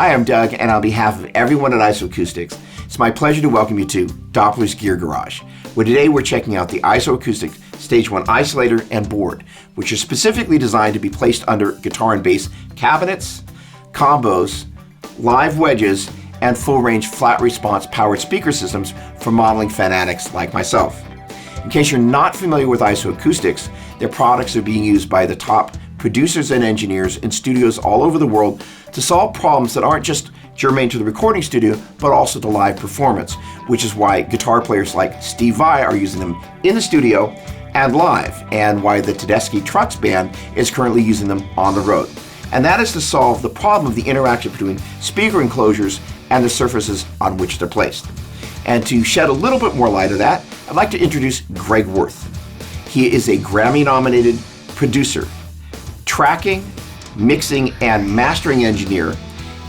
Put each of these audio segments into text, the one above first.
Hi, I'm Doug, and on behalf of everyone at IsoAcoustics, it's my pleasure to welcome you to Doppler's Gear Garage, where today we're checking out the IsoAcoustics Stage 1 Isolator and Board, which are specifically designed to be placed under guitar and bass cabinets, combos, live wedges, and full-range flat-response powered speaker systems for modeling fanatics like myself. In case you're not familiar with IsoAcoustics, their products are being used by the top producers and engineers in studios all over the world to solve problems that aren't just germane to the recording studio, but also to live performance, which is why guitar players like Steve Vai are using them in the studio and live, and why the Tedeschi Trucks Band is currently using them on the road. And that is to solve the problem of the interaction between speaker enclosures and the surfaces on which they're placed. And to shed a little bit more light of that, I'd like to introduce Greg Wurth. He is a Grammy-nominated producer, tracking, mixing, and mastering engineer,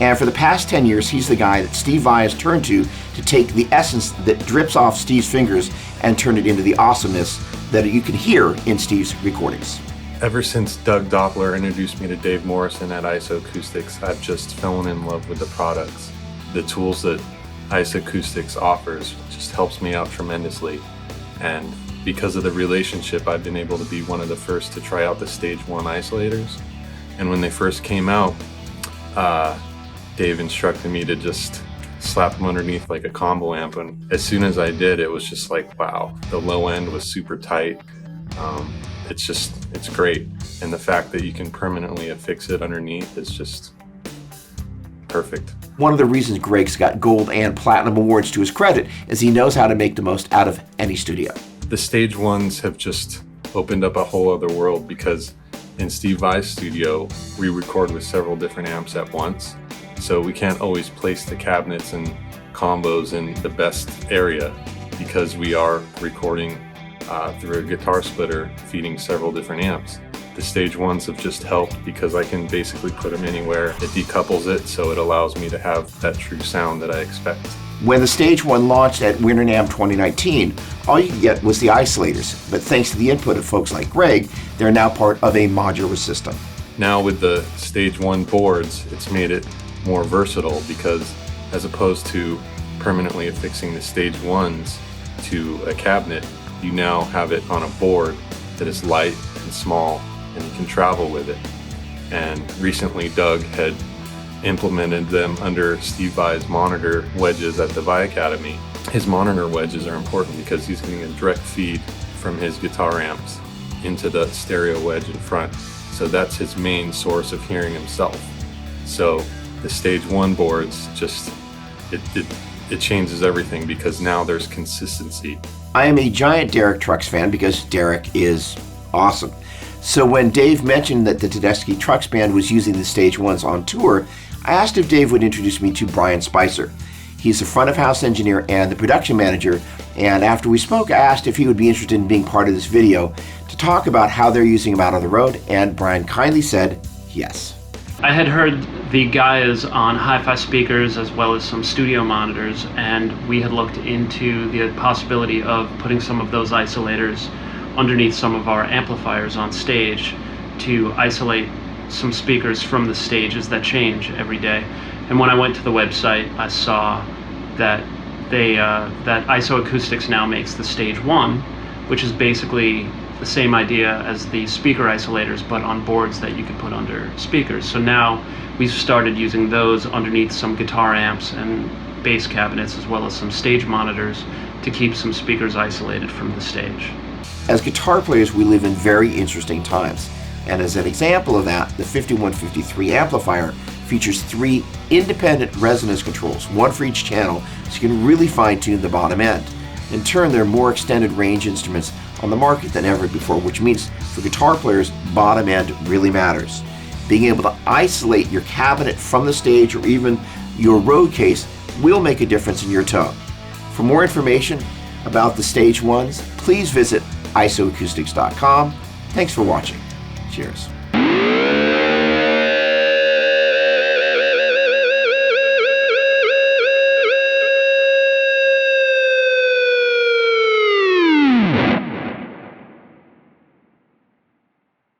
and for the past 10 years, he's the guy that Steve Vai has turned to take the essence that drips off Steve's fingers and turn it into the awesomeness that you can hear in Steve's recordings. Ever since Doug Doppler introduced me to Dave Morrison at IsoAcoustics, I've just fallen in love with the products. The tools that IsoAcoustics offers just helps me out tremendously, and because of the relationship, I've been able to be one of the first to try out the Stage 1 isolators. And when they first came out, Dave instructed me to just slap them underneath like a combo amp, and as soon as I did, it was just like, wow, the low end was super tight. It's great, and the fact that you can permanently affix it underneath is just perfect. One of the reasons Greg's got gold and platinum awards to his credit is he knows how to make the most out of any studio. The Stage 1s have just opened up a whole other world, because in Steve Vai's studio, we record with several different amps at once. So we can't always place the cabinets and combos in the best area, because we are recording through a guitar splitter feeding several different amps. The Stage 1s have just helped because I can basically put them anywhere. It decouples it, so it allows me to have that true sound that I expect. When the Stage 1 launched at Winter NAMM 2019, all you could get was the isolators, but thanks to the input of folks like Greg, they're now part of a modular system. Now with the Stage 1 boards, it's made it more versatile, because as opposed to permanently affixing the Stage 1s to a cabinet, you now have it on a board that is light and small, and you can travel with it. And recently Doug had implemented them under Steve Vai's monitor wedges at the Vai Academy. His monitor wedges are important because he's getting a direct feed from his guitar amps into the stereo wedge in front. So that's his main source of hearing himself. So the Stage 1 boards just, it changes everything, because now there's consistency. I am a giant Derek Trucks fan because Derek is awesome. So when Dave mentioned that the Tedeschi Trucks Band was using the Stage 1s on tour, I asked if Dave would introduce me to Brian Speiser. He's the front of house engineer and the production manager, and after we spoke, I asked if he would be interested in being part of this video to talk about how they're using them out on the road, and Brian kindly said yes. I had heard the guys on hi-fi speakers as well as some studio monitors, and we had looked into the possibility of putting some of those isolators underneath some of our amplifiers on stage to isolate some speakers from the stages that change every day. And when I went to the website, I saw that that IsoAcoustics now makes the Stage 1, which is basically the same idea as the speaker isolators, but on boards that you can put under speakers. So now we've started using those underneath some guitar amps and bass cabinets, as well as some stage monitors, to keep some speakers isolated from the stage. As guitar players, we live in very interesting times. And as an example of that, the 5153 amplifier features 3 independent resonance controls, one for each channel, so you can really fine-tune the bottom end. In turn, there are more extended range instruments on the market than ever before, which means for guitar players, bottom end really matters. Being able to isolate your cabinet from the stage or even your road case will make a difference in your tone. For more information about the Stage 1s, please visit isoacoustics.com. Thanks for watching. Cheers.